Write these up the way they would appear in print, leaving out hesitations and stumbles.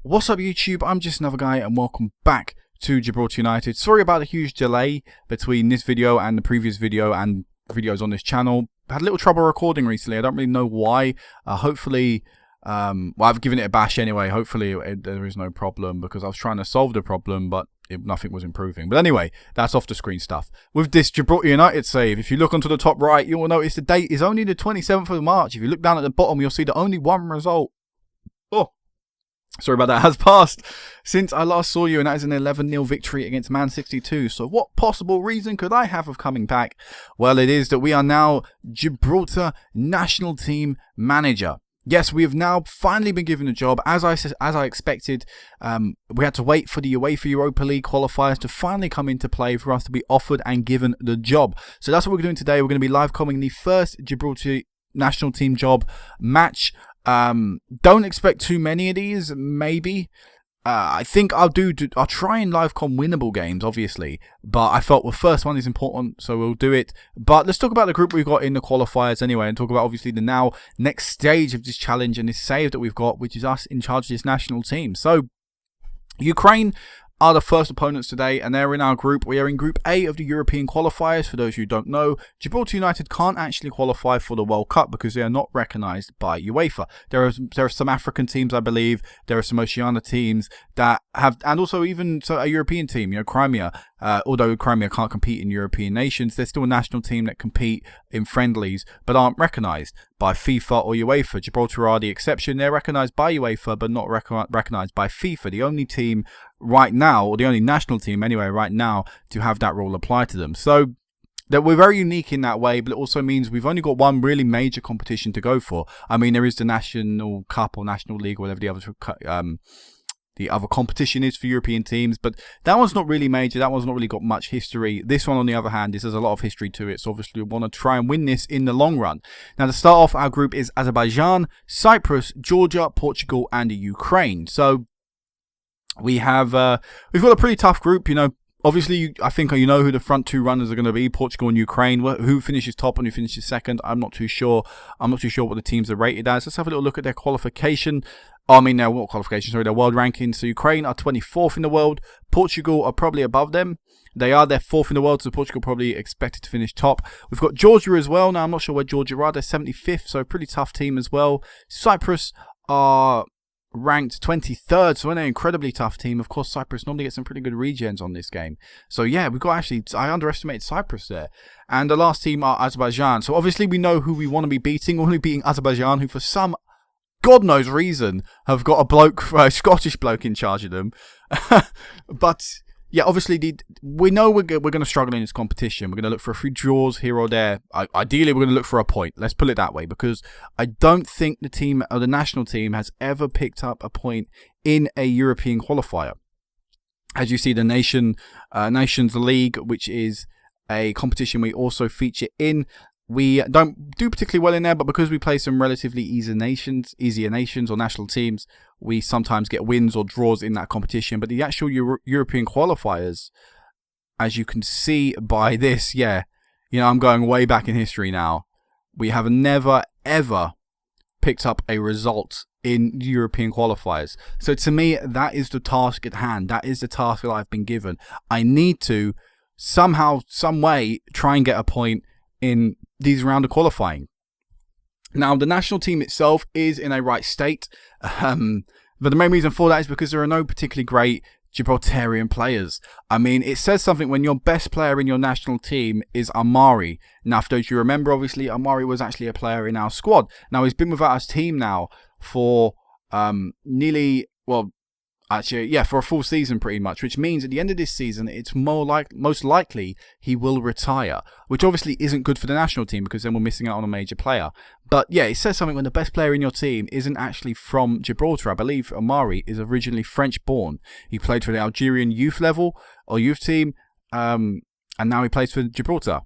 What's up YouTube, I'm just another guy and welcome back to Gibraltar United. Sorry about the huge delay between this video and the previous video and videos on this channel. I had a little trouble recording recently, I don't really know why. Hopefully, I've given it a bash anyway, hopefully there is no problem because I was trying to solve the problem but nothing was improving. But anyway, that's off the screen stuff. With this Gibraltar United save, if you look onto the top right, you will notice the date is only the 27th of March. If you look down at the bottom, you'll see that only one result. Sorry about that, has passed since I last saw you, and that is an 11-0 victory against Man 62. So what possible reason could I have of coming back? Well, it is that we are now Gibraltar national team manager. Yes, we have now finally been given a job. As I expected, we had to wait for the UEFA Europa League qualifiers to finally come into play for us to be offered and given the job. So that's what we're doing today. We're going to be live commenting the first Gibraltar national team job match. Don't expect too many of these, maybe. I think I'll try and live com winnable games, obviously, but I felt the first one is important, so we'll do it. But let's talk about the group we've got in the qualifiers anyway, and talk about obviously the now next stage of this challenge and this save that we've got, which is us in charge of this national team. So Ukraine are the first opponents today, and they're in our group. We are in Group A of the European qualifiers. For those who don't know, Gibraltar United can't actually qualify for the World Cup because they are not recognised by UEFA. There are some African teams, I believe. There are some Oceania teams that have, and also even a European team, Crimea. Although Crimea can't compete in European nations, there's still a national team that compete in friendlies but aren't recognised by FIFA or UEFA. Gibraltar are the exception. They're recognised by UEFA but not recognised by FIFA. The only team right now, or the only national team anyway right now, to have that rule apply to them. So that we're very unique in that way, but it also means we've only got one really major competition to go for. I mean, there is the National Cup or National League, or whatever the other competition is for European teams, but that one's not really major. That one's not really got much history. This one, on the other hand, has a lot of history to it, so obviously we want to try and win this in the long run. Now, to start off, our group is Azerbaijan, Cyprus, Georgia, Portugal, and Ukraine. So we have we've got a pretty tough group. Obviously, I think you know who the front two runners are going to be, Portugal and Ukraine. Who finishes top and who finishes second, I'm not too sure. I'm not too sure what the teams are rated as. Let's have a little look at their qualification. Their world rankings. So Ukraine are 24th in the world. Portugal are probably above them. They're 4th in the world, so Portugal probably expected to finish top. We've got Georgia as well. Now, I'm not sure where Georgia are. They're 75th, so a pretty tough team as well. Cyprus are ranked 23rd, so an incredibly tough team. Of course, Cyprus normally gets some pretty good regens on this game. So yeah, we've got I underestimated Cyprus there. And the last team are Azerbaijan. So obviously we know who we want to be beating. We're only beating Azerbaijan, who for some God knows reason have got a Scottish bloke in charge of them. But yeah, obviously we know we're going to struggle in this competition. We're going to look for a few draws here or there. Ideally, we're going to look for a point. Let's put it that way, because I don't think the team or the national team has ever picked up a point in a European qualifier. As you see, the Nations League, which is a competition we also feature in, we don't do particularly well in there, but because we play some relatively easier nations or national teams, we sometimes get wins or draws in that competition. But the actual European qualifiers, as you can see by this, I'm going way back in history now. We have never, ever picked up a result in European qualifiers. So to me, that is the task at hand. That is the task that I've been given. I need to somehow, some way, try and get a point in these round of qualifying. Now, the national team itself is in a right state, but the main reason for that is because there are no particularly great Gibraltarian players. I mean, it says something when your best player in your national team is Amari. Now, for those you remember, obviously, Amari was actually a player in our squad. Now, he's been without his team now for for a full season pretty much, which means at the end of this season, it's most likely he will retire, which obviously isn't good for the national team because then we're missing out on a major player. But yeah, it says something when the best player in your team isn't actually from Gibraltar. I believe Amari is originally French born. He played for the Algerian youth level or youth team, and now he plays for Gibraltar.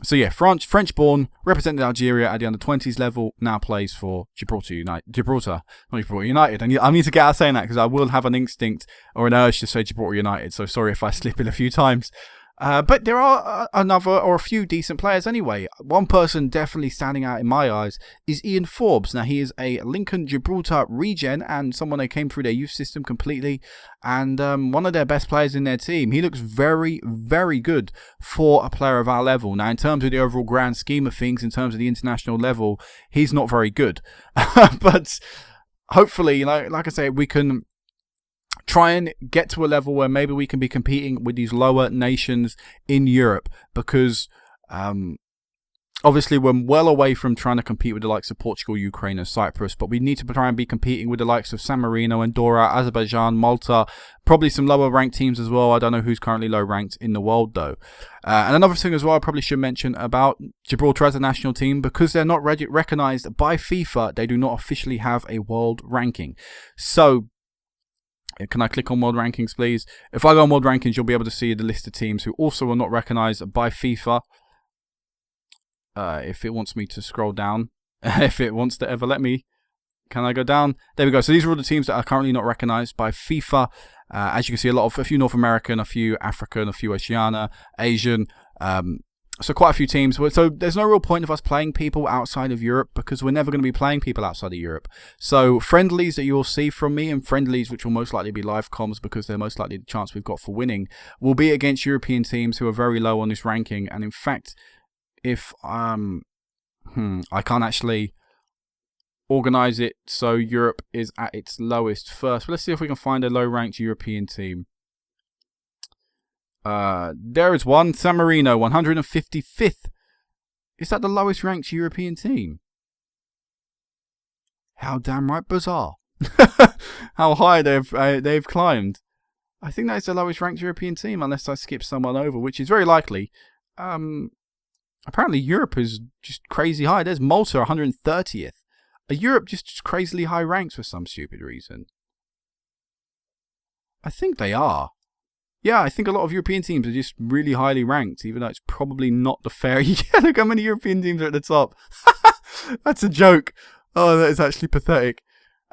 So yeah, French born, represented Algeria at the under-20s level, now plays for Gibraltar United. And I need to get out of saying that because I will have an instinct or an urge to say Gibraltar United. So sorry if I slip in a few times. But there are another or a few decent players anyway. One person definitely standing out in my eyes is Ian Forbes. Now, he is a Lincoln Gibraltar regen and someone that came through their youth system completely, and one of their best players in their team. He looks very, very good for a player of our level. Now, in terms of the overall grand scheme of things, in terms of the international level, he's not very good. But hopefully, you know, like I say, we can try and get to a level where maybe we can be competing with these lower nations in Europe, because obviously we're well away from trying to compete with the likes of Portugal, Ukraine and Cyprus, but we need to try and be competing with the likes of San Marino, Andorra, Azerbaijan, Malta, probably some lower ranked teams as well. I don't know who's currently low ranked in the world though. And another thing as well I probably should mention about Gibraltar as a national team, because they're not recognised by FIFA, they do not officially have a world ranking. So can I click on World Rankings, please? If I go on World Rankings, you'll be able to see the list of teams who also are not recognised by FIFA. If it wants me to scroll down, if it wants to ever let me, can I go down? There we go. So these are all the teams that are currently not recognised by FIFA. As you can see, a few North American, a few African, a few Oceania, Asian. So quite a few teams. So there's no real point of us playing people outside of Europe, because we're never going to be playing people outside of Europe. So friendlies that you'll see from me, and friendlies which will most likely be live comms, because they're most likely the chance we've got for winning, will be against European teams who are very low on this ranking. And in fact, if I can't actually organize it so Europe is at its lowest first. But let's see if we can find a low-ranked European team. There is one, San Marino, 155th. Is that the lowest ranked European team? How damn right bizarre. How high they've climbed. I think that is the lowest ranked European team, unless I skip someone over, which is very likely. Apparently Europe is just crazy high. There's Malta, 130th. Europe just crazily high ranks for some stupid reason. I think they are. Yeah, I think a lot of European teams are just really highly ranked, even though it's probably not the fair. Yeah, look how many European teams are at the top. That's a joke. Oh, that is actually pathetic.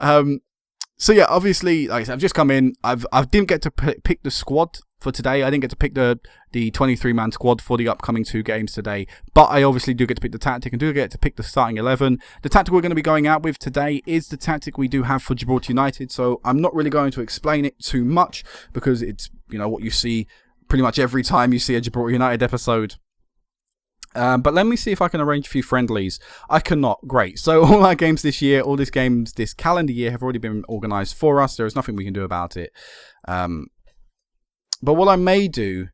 So yeah, obviously, like I said, I've just come in. I didn't get to pick the squad for today. I didn't get to pick the 23-man squad for the upcoming 2 games today. But I obviously do get to pick the tactic and do get to pick the starting 11. The tactic we're going to be going out with today is the tactic we do have for Gibraltar United. So I'm not really going to explain it too much, because it's, you know, what you see pretty much every time you see a Gibraltar United episode. But let me see if I can arrange a few friendlies. I cannot. Great. So all our games this year, all these games this calendar year have already been organised for us. There is nothing we can do about it. But what I may do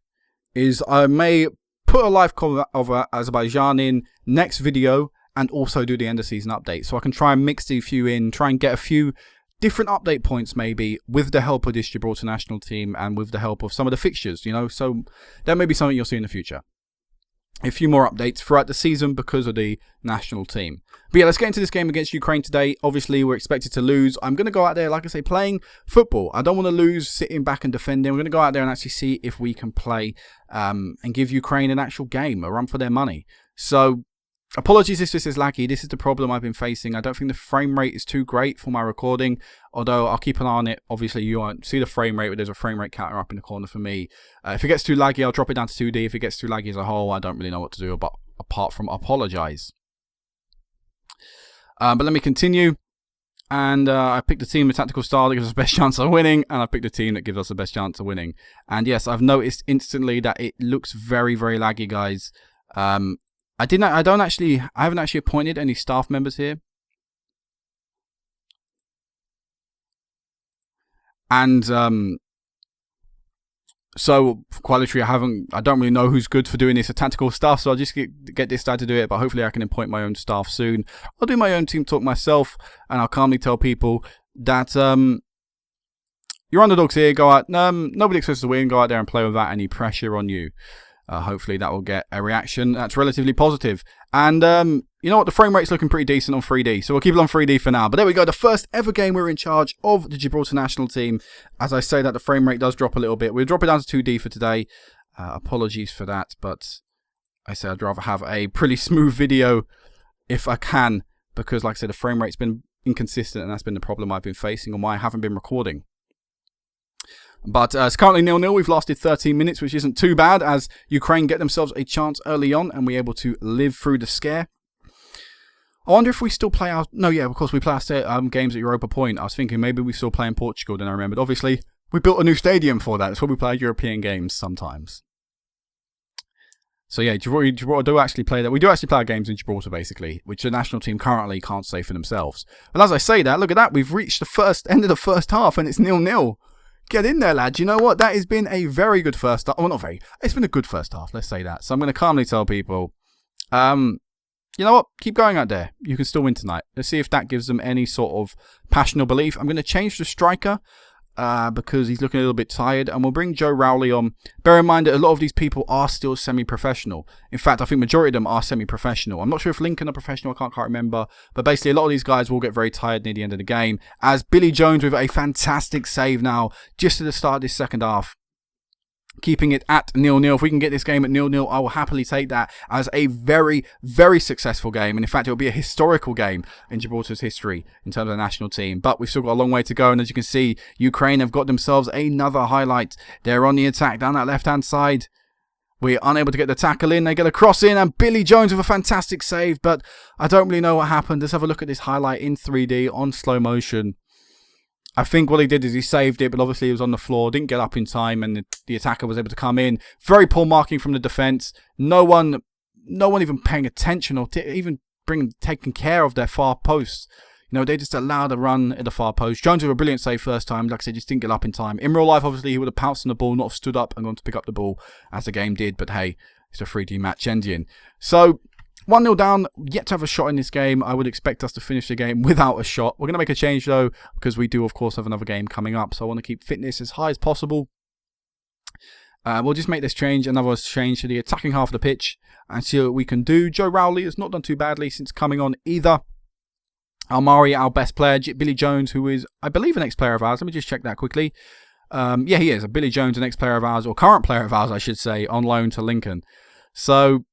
is I may put a live cover of Azerbaijan in next video, and also do the end of season update. So I can try and mix the few in, try and get a few different update points maybe, with the help of this Gibraltar national team and with the help of some of the fixtures, you know. So that may be something you'll see in the future. A few more updates throughout the season because of the national team. But yeah, let's get into this game against Ukraine today. Obviously, we're expected to lose. I'm going to go out there, like I say, playing football. I don't want to lose sitting back and defending. We're going to go out there and actually see if we can play and give Ukraine an actual game, a run for their money. So apologies if this is laggy. This is the problem I've been facing. I don't think the frame rate is too great for my recording, although I'll keep an eye on it. Obviously, you won't see the frame rate, but there's a frame rate counter up in the corner for me. If it gets too laggy, I'll drop it down to 2D. If it gets too laggy as a whole, I don't really know what to do apart from apologise. But let me continue. And I picked the team with tactical style that gives us the best chance of winning, and I picked the team that gives us the best chance of winning. And yes, I've noticed instantly that it looks very, very laggy, guys. I haven't actually appointed any staff members here. And so quality, I don't really know who's good for doing this tactical stuff, so I'll just get this guy to do it, but hopefully I can appoint my own staff soon. I'll do my own team talk myself, and I'll calmly tell people that your underdogs here, go out, nobody expects to win, go out there and play without any pressure on you. Hopefully that will get a reaction that's relatively positive. And you know what, the frame rate's looking pretty decent on 3D, so we'll keep it on 3D for now. But there we go, the first ever game we're in charge of the Gibraltar national team. As I say that, the frame rate does drop a little bit. We'll drop it down to 2D for today. Apologies for that, but I say I'd rather have a pretty smooth video if I can, because like I said, the frame rate's been inconsistent, and that's been the problem I've been facing and why I haven't been recording. But it's currently 0-0. We've lasted 13 minutes, which isn't too bad, as Ukraine get themselves a chance early on and we're able to live through the scare. I wonder if we still play our... No, yeah, of course, we play our games at Europa Point. I was thinking maybe we still play in Portugal, then I remembered. Obviously, we built a new stadium for that. That's where we play European games sometimes. So yeah, Gibraltar do actually play that. We do actually play our games in Gibraltar, basically, which the national team currently can't say for themselves. But as I say that, look at that. We've reached the end of the first half and it's 0-0. Get in there, lads. You know what? That has been a very good first half. Well, not very. It's been a good first half, let's say that. So I'm going to calmly tell people, you know what? Keep going out there. You can still win tonight. Let's see if that gives them any sort of passion or belief. I'm going to change the striker because he's looking a little bit tired. And we'll bring Joe Rowley on. Bear in mind that a lot of these people are still semi-professional. In fact, I think majority of them are semi-professional. I'm not sure if Lincoln are professional. I can't remember. But basically, a lot of these guys will get very tired near the end of the game. As Billy Jones with a fantastic save now, just at the start of this second half. Keeping it at 0-0. If we can get this game at 0-0, I will happily take that as a very, very successful game. And in fact, it will be a historical game in Gibraltar's history in terms of the national team. But we've still got a long way to go. And as you can see, Ukraine have got themselves another highlight. They're on the attack down that left-hand side. We're unable to get the tackle in. They get a cross in. And Billy Jones with a fantastic save. But I don't really know what happened. Let's have a look at this highlight in 3D on slow motion. I think what he did is he saved it, but obviously he was on the floor, didn't get up in time, and the attacker was able to come in. Very poor marking from the defence. No one even paying attention or even taking care of their far posts. You know, they just allowed a run at the far post. Jones with a brilliant save first time. Like I said, just didn't get up in time. In real life, obviously, he would have pounced on the ball, not have stood up and gone to pick up the ball as the game did. But hey, it's a 3D match ending. So 1-0 down, yet to have a shot in this game. I would expect us to finish the game without a shot. We're going to make a change, though, because we do, of course, have another game coming up. So I want to keep fitness as high as possible. We'll just make this change, another change to the attacking half of the pitch, and see what we can do. Joe Rowley has not done too badly since coming on either. Almari, our best player. Billy Jones, who is, I believe, an ex-player of ours. Let me just check that quickly. Yeah, he is. Billy Jones, an ex-player of ours, or current player of ours, I should say, on loan to Lincoln. So...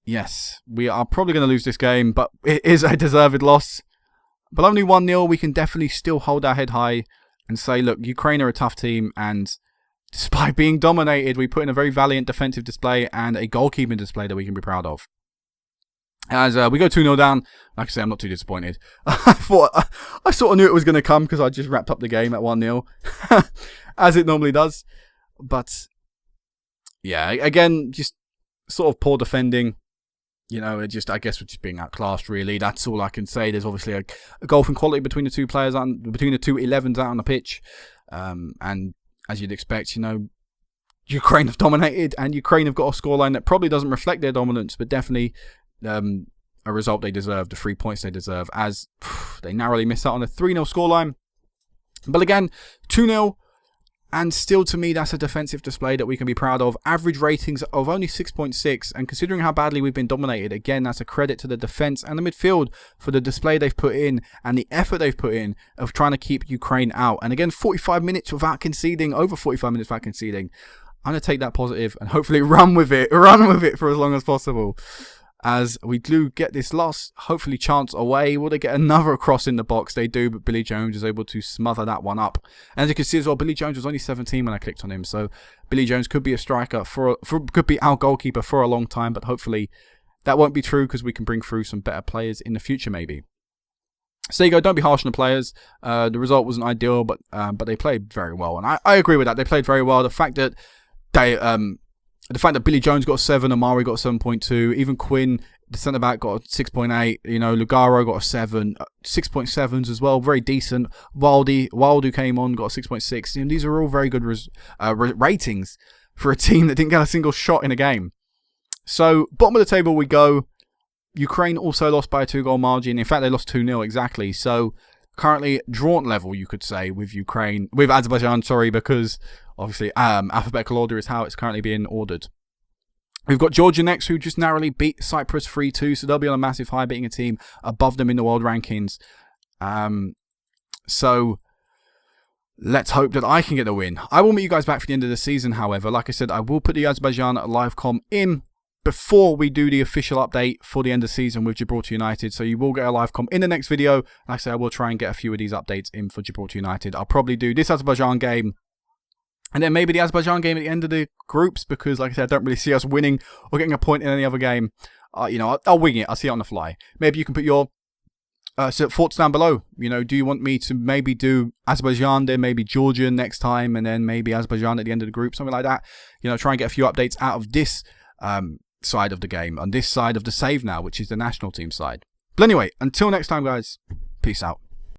yes, we are probably going to lose this game, but it is a deserved loss. But only 1-0, we can definitely still hold our head high and say, look, Ukraine are a tough team, and despite being dominated, we put in a very valiant defensive display and a goalkeeping display that we can be proud of. As we go 2-0 down, like I say, I'm not too disappointed. I sort of knew it was going to come because I just wrapped up the game at 1-0, as it normally does. But, yeah, again, just sort of poor defending. You know, I guess we're just being outclassed, really. That's all I can say. There's obviously a golfing quality between the two players, between the two 11s out on the pitch. And as you'd expect, you know, Ukraine have dominated, and Ukraine have got a scoreline that probably doesn't reflect their dominance, but definitely a result they deserve, the 3 points they deserve, as they narrowly missed out on a 3-0 scoreline. But again, 2-0. And still, to me, that's a defensive display that we can be proud of. Average ratings of only 6.6. And considering how badly we've been dominated, again, that's a credit to the defence and the midfield for the display they've put in and the effort they've put in of trying to keep Ukraine out. And again, 45 minutes without conceding, over 45 minutes without conceding. I'm going to take that positive and hopefully run with it for as long as possible. As we do get this loss, hopefully chance away. Will they get another cross in the box? They do, but Billy Jones is able to smother that one up. And as you can see as well, Billy Jones was only 17 when I clicked on him. So Billy Jones could be a striker, could be our goalkeeper for a long time. But hopefully that won't be true because we can bring through some better players in the future maybe. So there you go, don't be harsh on the players. The result wasn't ideal, but they played very well. And I agree with that. They played very well. The fact that Billy Jones got a 7, Amari got a 7.2, even Quinn, the centre-back, got a 6.8, you know, Lugaro got a 7, 6.7s as well, very decent. Waldu came on, got a 6.6. You know, these are all very good ratings for a team that didn't get a single shot in a game. So, bottom of the table we go. Ukraine also lost by a 2-goal margin. In fact, they lost 2-0 exactly. So, currently drawn level, you could say, with Azerbaijan, because obviously alphabetical order is how it's currently being ordered. We've got Georgia next, who just narrowly beat Cyprus 3-2, so they'll be on a massive high, beating a team above them in the world rankings. So let's hope that I can get the win. I will meet you guys back for the end of the season, however. Like I said, I will put the Azerbaijan live com in before we do the official update for the end of the season with Gibraltar United. So you will get a live com in the next video. Like I say, I will try and get a few of these updates in for Gibraltar United. I'll probably do this Azerbaijan game And then maybe the Azerbaijan game at the end of the groups, because like I said, I don't really see us winning or getting a point in any other game. You know, I'll wing it. I'll see it on the fly. Maybe you can put your thoughts down below. You know, do you want me to maybe do Azerbaijan, then maybe Georgia next time, and then maybe Azerbaijan at the end of the group, something like that? You know, try and get a few updates out of this side of the game, on this side of the save now, which is the national team side. But anyway, until next time, guys, peace out.